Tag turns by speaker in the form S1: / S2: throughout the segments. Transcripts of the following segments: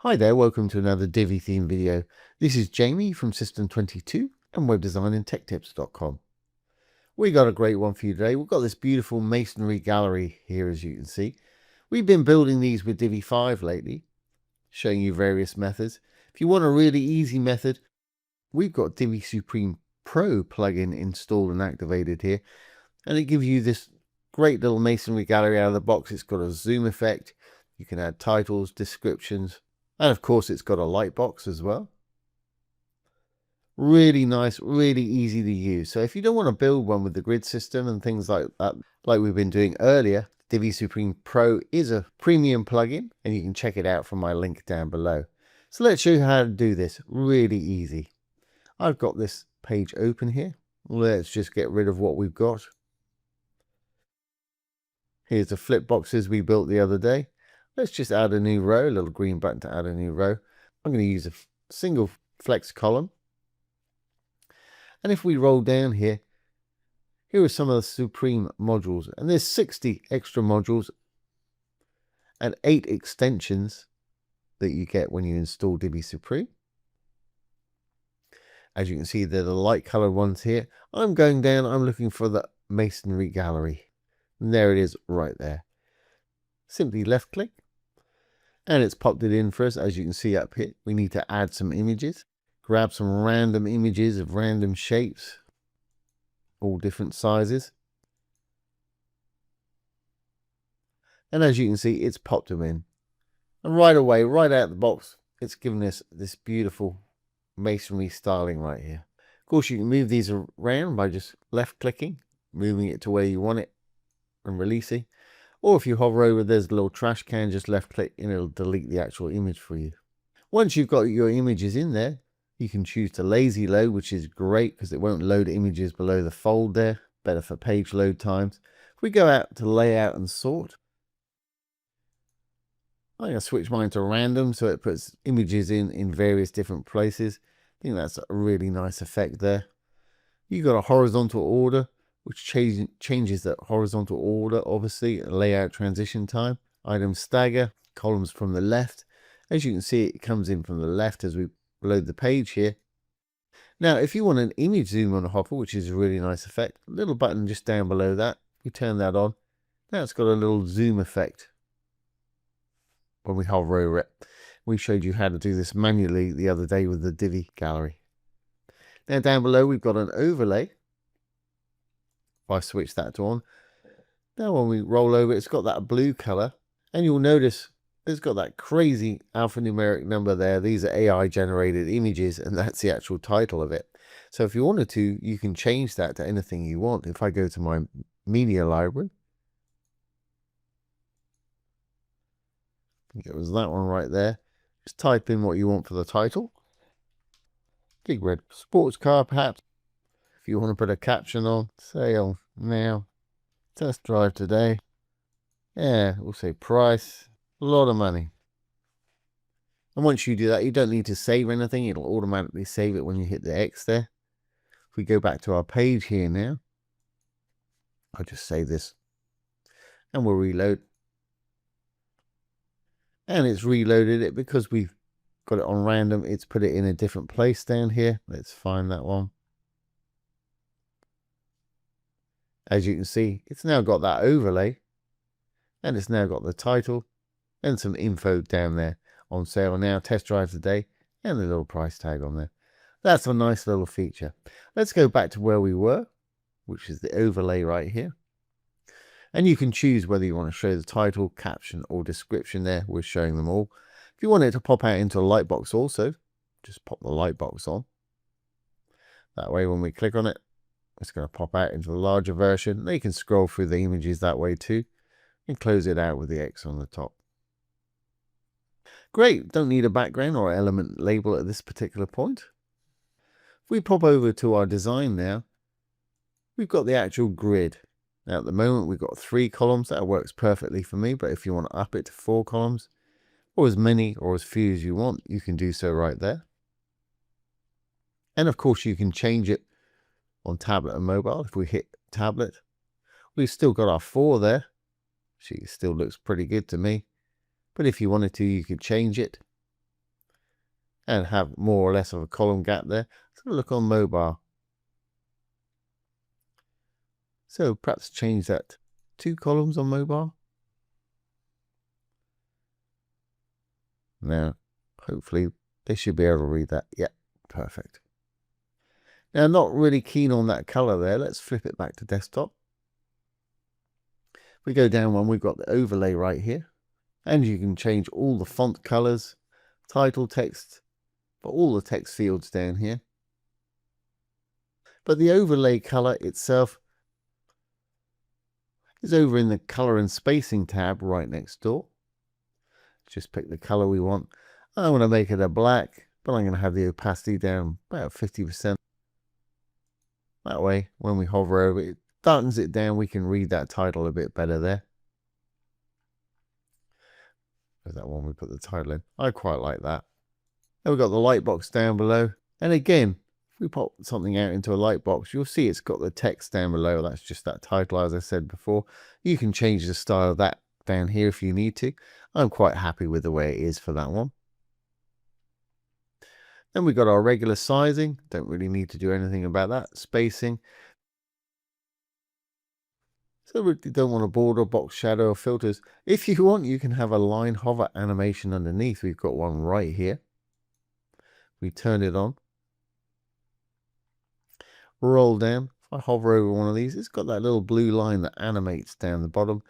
S1: Hi there, welcome to another Divi theme video. This is Jamie from System22 and webdesignandtechtips.com. We got a great one for you today. We've got this beautiful masonry gallery here, as you can see. We've been building these with Divi 5 lately, showing you various methods. If you want a really easy method, we've got Divi Supreme Pro plugin installed and activated here, and it gives you this great little masonry gallery out of the box. It's got a zoom effect. You can add titles, descriptions, and of course, it's got a Lightbox as well. Really nice, really easy to use. So if you don't want to build one with the grid system and things like that, like we've been doing earlier, Divi Supreme Pro is a premium plugin, and you can check it out from my link down below. So let's show you how to do this really easy. I've got this page open here. Let's just get rid of what we've got. Here's the flip boxes we built the other day. Let's just add a new row, a little green button to add a new row. I'm going to use a single flex column. And if we roll down here, here are some of the Supreme modules. And there's 60 extra modules and 8 extensions that you get when you install Divi Supreme. As you can see, they're the light colored ones here. I'm going down, I'm looking for the Masonry Gallery. And there it is right there. Simply left click. And it's popped it in for us. As you can see up here, we need to add some images. Grab some random images of random shapes, all different sizes. And as you can see, it's popped them in. And right away, right out of the box, it's given us this beautiful masonry styling right here. Of course, you can move these around by just left clicking, moving it to where you want it and releasing. Or if you hover over, there's a little trash can, just left click and it'll delete the actual image for you. Once you've got your images in there, you can choose to lazy load, which is great because it won't load images below the fold there. Better for page load times. If we go out to layout and sort, I'm going to switch mine to random so it puts images in various different places. I think that's a really nice effect there. You've got a horizontal order, which changes that horizontal order, obviously, layout transition time. Item stagger, columns from the left. As you can see, it comes in from the left as we load the page here. Now, if you want an image zoom on a hopper, which is a really nice effect, a little button just down below that, we turn that on. Now it's got a little zoom effect when we hover over it. We showed you how to do this manually the other day with the Divi gallery. Now down below, we've got an overlay. I switch that to on. Now when we roll over, it's got that blue color, and you'll notice it's got that crazy alphanumeric number there. These are AI generated images, and that's the actual title of it. So if you wanted to, you can change that to anything you want. If I go to my media library, I think it was that one right there. Just type in what you want for the title. Big red sports car, perhaps. If you want to put a caption on, sale now, test drive today. Yeah, we'll say price, a lot of money. And once you do that, you don't need to save anything. It'll automatically save it when you hit the X there. If we go back to our page here now, I'll just save this and we'll reload. And it's reloaded it because we've got it on random. It's put it in a different place down here. Let's find that one. As you can see, it's now got that overlay, and it's now got the title and some info down there. On sale now, test drive today, and the little price tag on there. That's a nice little feature. Let's go back to where we were, which is the overlay right here. And you can choose whether you want to show the title, caption, or description there. We're showing them all. If you want it to pop out into a Lightbox also, just pop the Lightbox on. That way when we click on it, it's going to pop out into the larger version. Now you can scroll through the images that way too, and close it out with the X on the top. Great, don't need a background or element label at this particular point. If we pop over to our design now, we've got the actual grid. Now at the moment we've got 3 columns. That works perfectly for me, but if you want to up it to 4 columns, or as many or as few as you want, you can do so right there. And of course you can change it on tablet and mobile. If we hit tablet, we've still got our 4 there. She still looks pretty good to me. But if you wanted to, you could change it. and have more or less of a column gap there. Let's have a look on mobile. So perhaps change that to 2 columns on mobile. Now, hopefully they should be able to read that. Yeah, perfect. Now, not really keen on that color there. Let's flip it back to desktop. If we go down one, we've got the overlay right here. And you can change all the font colors, title text, for all the text fields down here. But the overlay color itself is over in the color and spacing tab right next door. Just pick the color we want. I want to make it a black, but I'm going to have the opacity down about 50%. That way, when we hover over it, it darkens it down. We can read that title a bit better there. There's that one we put the title in. I quite like that. Then we've got the Lightbox down below. And again, if we pop something out into a Lightbox, you'll see it's got the text down below. That's just that title, as I said before. You can change the style of that down here if you need to. I'm quite happy with the way it is for that one. Then we've got our regular sizing. Don't really need to do anything about that. Spacing. So we don't want a border, box, shadow, or filters. If you want, you can have a line hover animation underneath. We've got one right here. We turn it on. Roll down. If I hover over one of these, it's got that little blue line that animates down the bottom.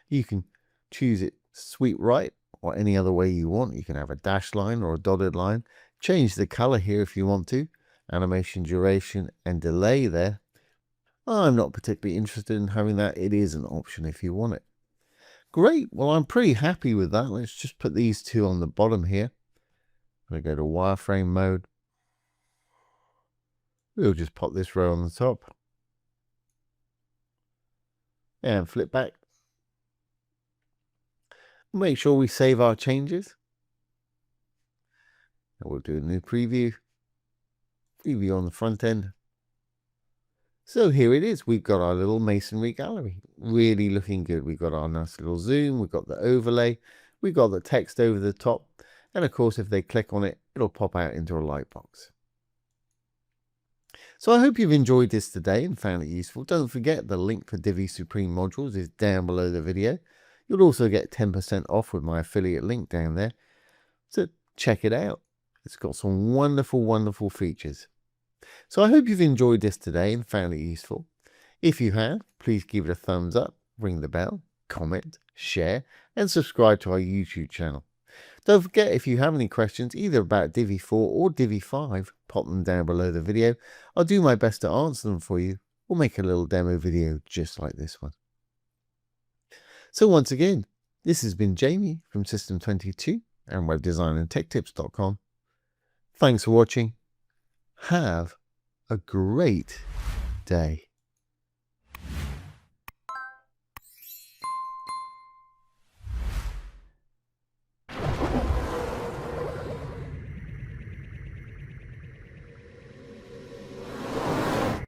S1: You can choose it sweep right or any other way you want. You can have a dashed line or a dotted line. Change the color here if you want to. Animation duration and delay there. I'm not particularly interested in having that. It is an option if you want it. Great. Well, I'm pretty happy with that. Let's just put these two on the bottom here. I'm going to go to wireframe mode. We'll just pop this row on the top. And flip back. Make sure we save our changes. And we'll do a new preview. Preview on the front end. So here it is. We've got our little masonry gallery. Really looking good. We've got our nice little zoom. We've got the overlay. We've got the text over the top. And of course, if they click on it, it'll pop out into a Lightbox. So I hope you've enjoyed this today and found it useful. Don't forget the link for Divi Supreme Modules is down below the video. You'll also get 10% off with my affiliate link down there. So check it out. It's got some wonderful, wonderful features. So I hope you've enjoyed this today and found it useful. If you have, please give it a thumbs up, ring the bell, comment, share, and subscribe to our YouTube channel. Don't forget, if you have any questions either about Divi 4 or Divi 5, pop them down below the video. I'll do my best to answer them for you or make a little demo video just like this one. So once again, this has been Jamie from System22 and webdesignandtechtips.com. Thanks for watching. Have a great day.